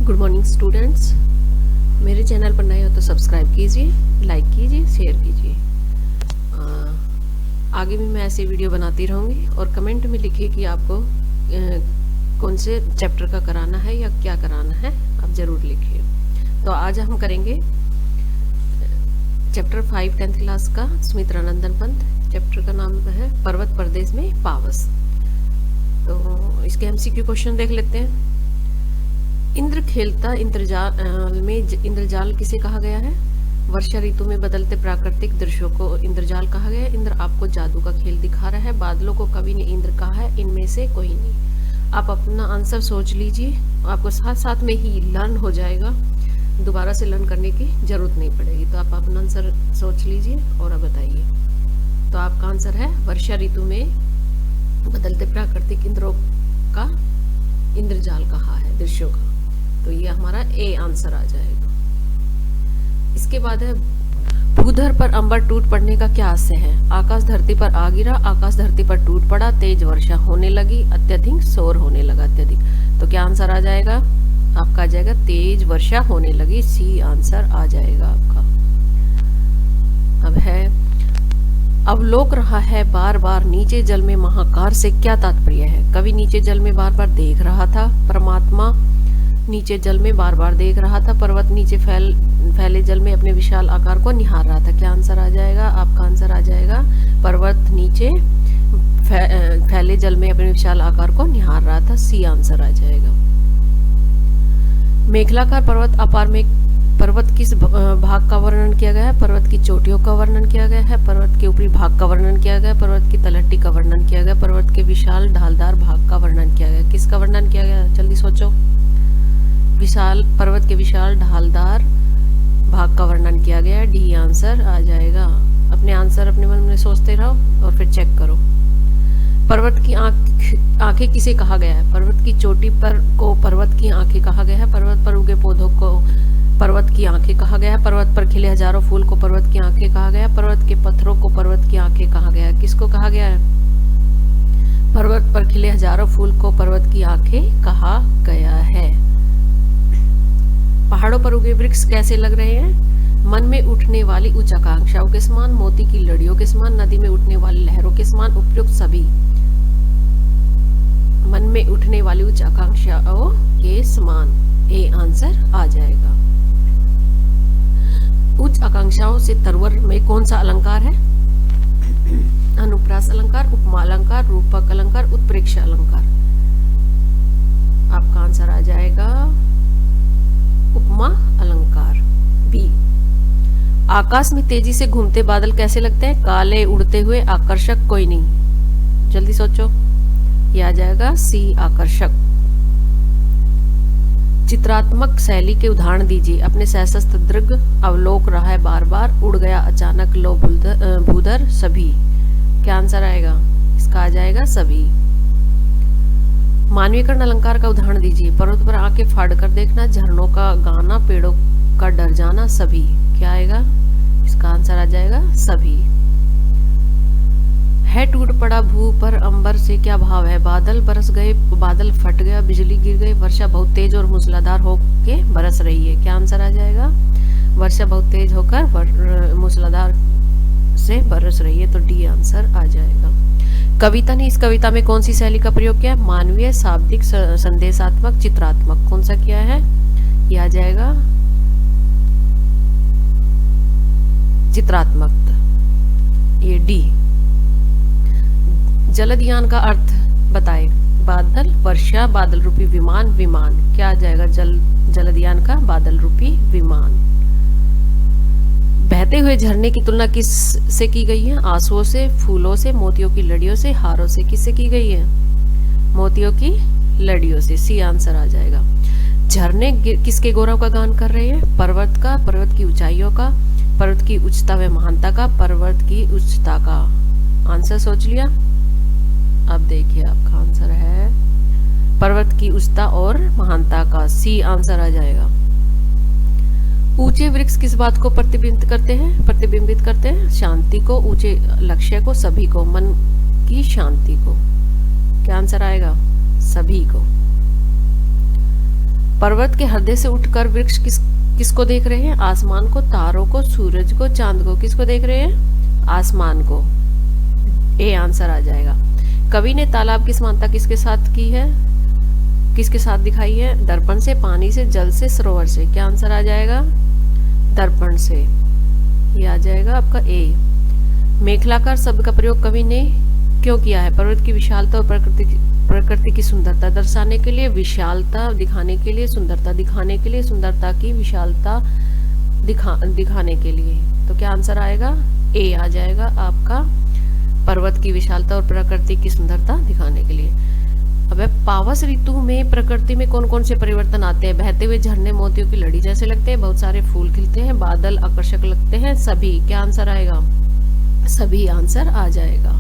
Good morning students. मेरे channel पर नए हो तो सब्सक्राइब कीजिए, लाइक कीजिए, शेयर कीजिए। आगे भी मैं ऐसे वीडियो बनाती रहूँगी और कमेंट में लिखिए कि आपको कौन से चैप्टर का कराना है या क्या कराना है, आप ज़रूर लिखिए। तो आज हम करेंगे चैप्टर 5 10th क्लास का सुमित्रानंदन पंत। चैप्टर का नाम है पर्वत प्रदेश में पावस। तो इसके MCQ क्वेश्चन देख लेते हैं। इंद्र खेलता इंद्रजाल में इंद्रजाल किसे कहा गया है? वर्षा ऋतु में बदलते प्राकृतिक दृश्यों को इंद्रजाल कहा गया है। इंद्र आपको जादू का खेल दिखा रहा है। बादलों को कवि ने इंद्र कहा है। इनमें से कोई नहीं। आप अपना आंसर सोच लीजिए, आपको साथ साथ में ही लर्न हो जाएगा, दोबारा से लर्न करने की जरूरत नहीं पड़ेगी। तो आप अपना आंसर सोच लीजिए और अब बताइए। तो आपका आंसर है वर्षा ऋतु में बदलते प्राकृतिक इंद्रों का इंद्रजाल कहा है, दृश्यों का। तो ये हमारा ए आंसर आ जाएगा। इसके बाद है भूधर पर अंबर टूट पड़ने का क्या आशय है? आकाश धरती पर आ गिरा, आकाश धरती पर टूट पड़ा, तेज वर्षा होने लगी, अत्यधिक शोर होने लगा। अत्यधिक, तो क्या आंसर आ जाएगा? आपका आ जाएगा तेज वर्षा होने लगी। सी आंसर आ जाएगा आपका। अब है अवलोक रहा है बार बार नीचे जल में महाकार से क्या तात्पर्य है? कवि नीचे जल में बार बार देख रहा था। परमात्मा नीचे जल में बार बार देख रहा था। पर्वत नीचे फैले जल में अपने विशाल आकार को निहार रहा था। क्या आंसर आ जाएगा? आपका आंसर आ जाएगा पर्वत नीचे फैले जल में अपने विशाल आकार को निहार रहा था। सी आंसर आ जाएगा। मेखलाकार पर्वत आकार में पर्वत किस भाग का वर्णन किया गया है? पर्वत की चोटियों का वर्णन किया गया है। पर्वत के ऊपरी भाग का वर्णन किया गया है। पर्वत की तलहटी का वर्णन किया गया। पर्वत के विशाल ढालदार भाग का वर्णन किया गया। किसका वर्णन किया गया? जल्दी सोचो। पर्वत के विशाल ढालदार भाग का वर्णन किया गया है। डी आंसर आ जाएगा। अपने आंसर अपने मन में सोचते रहो और फिर चेक करो। पर्वत की आंखें किसे कहा गया है? पर्वत की चोटी पर को पर्वत की आंखें कहा गया है। पर्वत पर उगे पौधों को पर्वत की आंखें कहा गया है। पर्वत पर खिले हजारों फूल को पर्वत की आंखें कहा गया है। पर्वत के पत्थरों को पर्वत की आंखें कहा गया है। किसको कहा गया है? पर्वत पर खिले हजारों फूल को पर्वत की आंखें कहा गया है। पहाड़ों पर उगे वृक्ष कैसे लग रहे हैं? मन में उठने वाली उच्च आकांक्षाओं के समान, मोती की लड़ियों के समान, नदी में उठने वाली लहरों के समान, उपयुक्त सभी। मन में उठने वाली उच्च आकांक्षाओं के समान। ए आंसर आ जाएगा। उच्च आकांक्षाओं से तरवर में कौन सा अलंकार है? अनुप्रास अलंकार, उपमा अलंकार, रूपक अलंकार, उत्प्रेक्ष अलंकार। आपका आंसर आ जाएगा उपमा अलंकार, बी। आकाश में तेजी से घूमते बादल कैसे लगते हैं? काले, उड़ते हुए, आकर्षक, कोई नहीं। जल्दी सोचो। ये आ जाएगा सी आकर्षक। चित्रात्मक शैली के उदाहरण दीजिए। अपने सहस्त्र दृग, अवलोक रहा है बार बार, उड़ गया अचानक, लो भूधर, सभी। क्या आंसर आएगा? इसका आ जाएगा सभी। मानवीकरण अलंकार का उदाहरण दीजिए। पर्वत पर आंखें फाड़कर देखना, झरनों का गाना, पेड़ों का डर जाना, सभी। क्या आएगा? इसका आंसर आ जाएगा सभी। है टूट पड़ा भू पर अंबर से क्या भाव है? बादल बरस गए, बादल फट गया, बिजली गिर गई, वर्षा बहुत तेज और मूसलाधार होके बरस रही है। क्या आंसर आ जाएगा? वर्षा बहुत तेज होकर मूसलाधार से बरस रही है। तो डी आंसर आ जाएगा। कविता ने इस कविता में कौन सी शैली का प्रयोग किया? मानवीय, शाब्दिक, संदेशात्मक, चित्रात्मक। कौन सा किया है? यह आ जाएगा चित्रात्मक, ये डी। जलदयान का अर्थ बताए। बादल, वर्षा, बादल रूपी विमान, विमान। क्या आ जाएगा? जलदयान का बादल रूपी विमान। बहते हुए झरने की तुलना किस से की गई है? आंसुओं से, फूलों से, मोतियों की लड़ियों से, हारों से। किससे की गई है? मोतियों की लड़ियों से। सी आंसर आ जाएगा। झरने किसके गौरव का गान कर रहे हैं? पर्वत का, पर्वत की ऊंचाइयों का, पर्वत की उच्चता व महानता का, पर्वत की उच्चता का। आंसर सोच लिया? अब देखिए आपका आंसर है पर्वत की उच्चता और महानता का। सी आंसर आ जाएगा। ऊंचे वृक्ष किस बात को प्रतिबिंबित करते हैं? प्रतिबिंबित करते हैं शांति को, ऊंचे लक्ष्य को, सभी को, मन की शांति को। क्या आंसर आएगा? सभी को। पर्वत के हृदय से उठकर वृक्ष किसको देख रहे हैं? आसमान को, तारों को, सूरज को, चांद को। किसको देख रहे हैं? आसमान को। ए आंसर आ जाएगा। कवि ने तालाब की समानता किसके साथ की है? किसके साथ दिखाई है? दर्पण से, पानी से, जल से, सरोवर से। क्या आंसर आ जाएगा? दर्पण से। ये आ जाएगा आपका ए। मेखलाकार शब्द का प्रयोग कवि ने क्यों किया है? पर्वत की विशालता और प्रकृति की सुंदरता दर्शाने के लिए, विशालता दिखाने के लिए, सुंदरता दिखाने के लिए, सुंदरता की विशालता दिखाने के लिए। तो क्या आंसर आएगा? ए आ जाएगा आपका, पर्वत की विशालता और प्रकृति की सुंदरता दिखाने के लिए। अब पावस ऋतु में प्रकृति में कौन कौन से परिवर्तन आते हैं? बहते हुए झरने मोतियों की लड़ी जैसे लगते हैं, बहुत सारे फूल खिलते हैं, बादल आकर्षक लगते हैं, सभी। क्या आंसर आएगा? सभी आंसर आ जाएगा।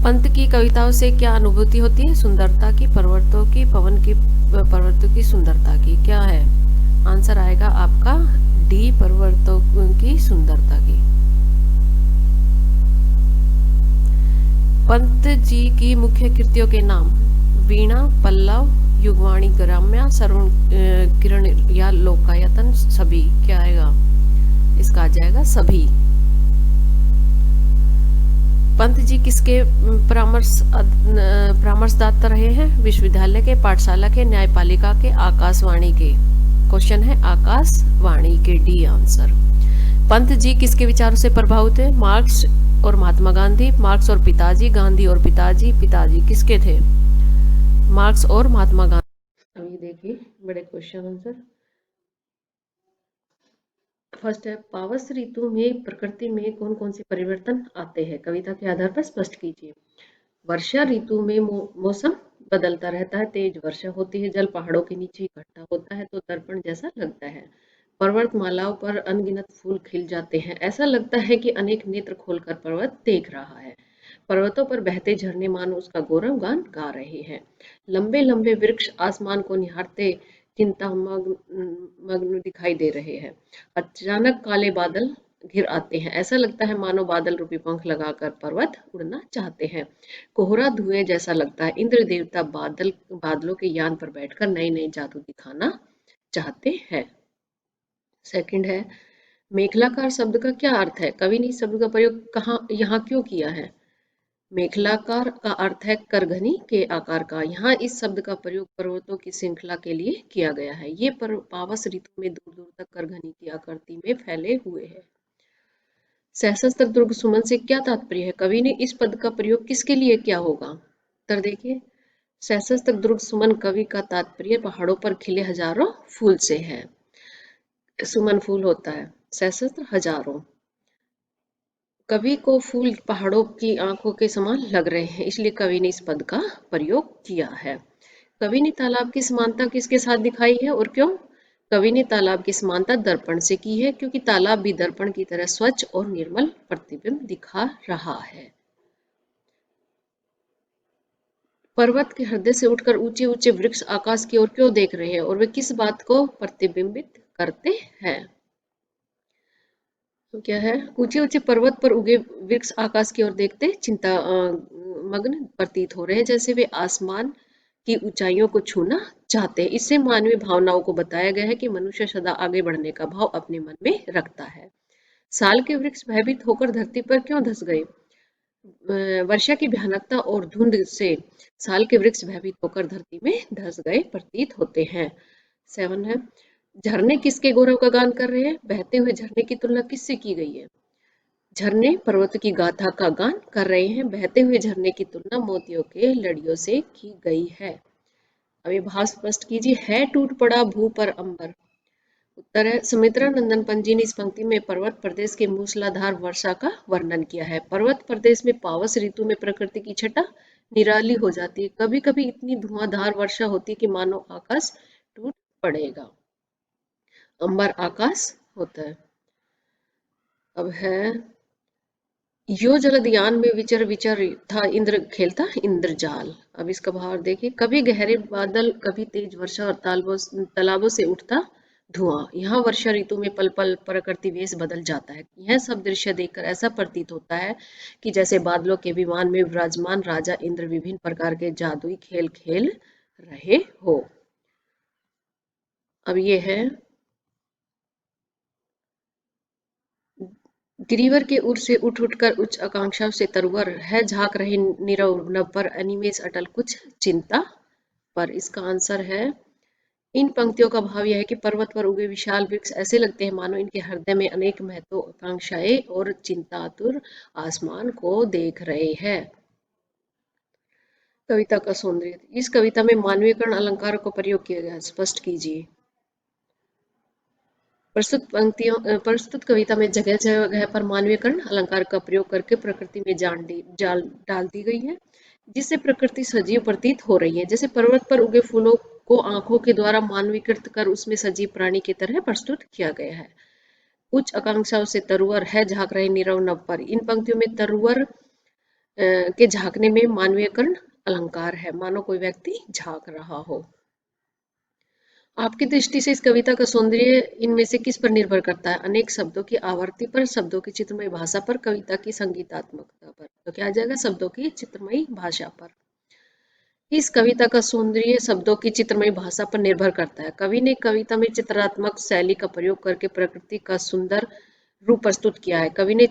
पंत की कविताओं से क्या अनुभूति होती है? सुंदरता की, पर्वतों की, पवन की, पर्वतों की सुंदरता की। क्या है? आंसर आएगा आपका डी, पर्वतों की सुंदरता की। पंत जी की मुख्य कृतियों के नाम? वीणा, पल्लव, युगवाणी, ग्राम्या, श्रवण किरण या लोकायतन। सभी। क्या आएगा? इसका आ जाएगा सभी। पंत जी किसके परामर्शदाता रहे हैं? विश्वविद्यालय के, पाठशाला के, न्यायपालिका के, आकाशवाणी के। क्वेश्चन है आकाशवाणी के, डी आंसर। पंत जी किसके विचारों से प्रभावित थे? मार्क्स और महात्मा गांधी, मार्क्स और पिताजी, गांधी और पिताजी। पिताजी किसके थे? मार्क्स और महात्मा गांधी। अब ये देखिए बड़े क्वेश्चन आंसर। फर्स्ट है, पावस ऋतु में प्रकृति में कौन कौन से परिवर्तन आते हैं? कविता के आधार पर स्पष्ट कीजिए। वर्षा ऋतु में मौसम बदलता रहता है, तेज वर्षा होती है, जल पहाड़ों के नीचे इकट्ठा होता है तो दर्पण जैसा लगता है। पर्वतमालाओं पर अनगिनत फूल खिल जाते हैं, ऐसा लगता है कि अनेक नेत्र खोलकर पर्वत देख रहा है। पर्वतों पर बहते झरने मानो उसका गौरव गान गा रहे हैं। लंबे लंबे वृक्ष आसमान को निहारते चिंता मग्न दिखाई दे रहे हैं। अचानक काले बादल घिर आते हैं, ऐसा लगता है मानो बादल रूपी पंख लगाकर पर्वत उड़ना चाहते हैं। कोहरा धुएं जैसा लगता है, इंद्र देवता बादलों के यान पर बैठकर नए नए जादू दिखाना चाहते हैं। सेकंड है, मेखलाकार शब्द का क्या अर्थ है? कवि ने इस शब्द का प्रयोग कहाँ यहाँ क्यों किया है? मेखलाकार का अर्थ है करघनी के आकार का। यहाँ इस शब्द का प्रयोग पर्वतों की श्रृंखला के लिए किया गया है। ये पर्व पावस ऋतु में दूर दूर तक करघनी की आकृति में फैले हुए हैं। सहस्त्र दुर्ग सुमन से क्या तात्पर्य है? कवि ने इस पद का प्रयोग किसके लिए किया होगा? उत्तर देखिए, सहस्त्र दुर्ग सुमन कवि का तात्पर्य पहाड़ों पर खिले हजारों फूल से है। सुमन फूल होता है, सहस्त्र हजारों। कवि को फूल पहाड़ों की आंखों के समान लग रहे हैं, इसलिए कवि ने इस पद का प्रयोग किया है। कवि ने तालाब की समानता किसके साथ दिखाई है और क्यों? कवि ने तालाब की समानता दर्पण से की है, क्योंकि तालाब भी दर्पण की तरह स्वच्छ और निर्मल प्रतिबिंब दिखा रहा है। पर्वत के हृदय से उठकर ऊंचे ऊंचे वृक्ष आकाश की ओर क्यों देख रहे हैं और वे किस बात को प्रतिबिंबित करते हैं? तो क्या है? ऊंचे ऊंचे पर्वत पर उगे वृक्ष आकाश की ओर देखते चिंता मग्न प्रतीत हो रहे हैं, जैसे वे आसमान की ऊंचाइयों को छूना चाहते हैं। इससे मानवीय भावनाओं को बताया गया है कि मनुष्य सदा आगे बढ़ने का भाव अपने मन में रखता है। साल के वृक्ष भयभीत होकर धरती पर क्यों धंस गए? वर्षा की भयानकता और धुंध से साल के वृक्ष भयभीत होकर धरती में धंस गए प्रतीत होते हैं। 7 है, झरने किसके गौरव का गान कर रहे हैं? बहते हुए झरने की तुलना किससे की गई है? झरने पर्वत की गाथा का गान कर रहे हैं, बहते हुए झरने की तुलना मोतियों के लड़ियों से की गई है। अब ये भाव स्पष्ट कीजिए। है टूट पड़ा भू पर अंबर। उत्तर है, सुमित्रा नंदन पंत जी ने इस पंक्ति में पर्वत प्रदेश के मूसलाधार वर्षा का वर्णन किया है। पर्वत प्रदेश में पावस ऋतु में प्रकृति की छटा निराली हो जाती है। कभी कभी इतनी धुआंधार वर्षा होती है कि मानो आकाश टूट पड़ेगा। अंबर आकाश होता है। अब है, यो जलदयान में विचर विचर था इंद्र खेलता इंद्रजाल। अब इसका भाव देखिए। कभी गहरे बादल, कभी तेज वर्षा और तालाबों से उठता धुआं। यहाँ वर्षा ऋतु में पल पल प्रकृति वेश बदल जाता है। यह सब दृश्य देखकर ऐसा प्रतीत होता है कि जैसे बादलों के विमान में विराजमान राजा इंद्र विभिन्न प्रकार के जादुई खेल खेल रहे हो। अब ये है, गिरिवर के उर से उठ उठकर उच्च आकांक्षाओं से तरवर है, झांक रही नीरव नभ पर अनिमेष अटल कुछ चिंता पर। इसका आंसर है, इन पंक्तियों का भाव यह है कि पर्वत पर उगे विशाल वृक्ष ऐसे लगते हैं मानो इनके हृदय में अनेक महत्वाकांक्षाएं और चिंतातुर आसमान को देख रहे हैं। कविता का सौंदर्य, इस कविता में मानवीकरण अलंकार को प्रयोग किया गया है, स्पष्ट कीजिए। प्रस्तुत कविता में जगह जगह पर मानवीकरण अलंकार का प्रयोग करके प्रकृति में जाल डाल दी गई है, जिससे प्रकृति सजीव प्रतीत हो रही है। जैसे पर्वत पर उगे फूलों को आंखों के द्वारा मानवीकृत कर उसमें सजीव प्राणी की तरह प्रस्तुत किया गया है। उच्च आकांक्षाओं से तरुवर है, झांक रहे नीरव नभ पर। इन पंक्तियों में तरुवर के झांकने में मानवीयकरण अलंकार है, मानो कोई व्यक्ति झांक रहा हो। आपकी दृष्टि से इस कविता का सौंदर्य इनमें से किस पर निर्भर करता है? अनेक शब्दों की आवर्ती पर, शब्दों की चित्रमयी भाषा पर, कविता की संगीतात्मकता पर। तो क्या आ जाएगा? शब्दों की चित्रमयी भाषा पर। इस कविता का सौंदर्य शब्दों की चित्रमयी भाषा पर निर्भर करता है। कवि ने कविता में चित्रात्मक शैली का प्रयोग करके प्रकृति का सुंदर रूप प्रस्तुत किया है। कवि ने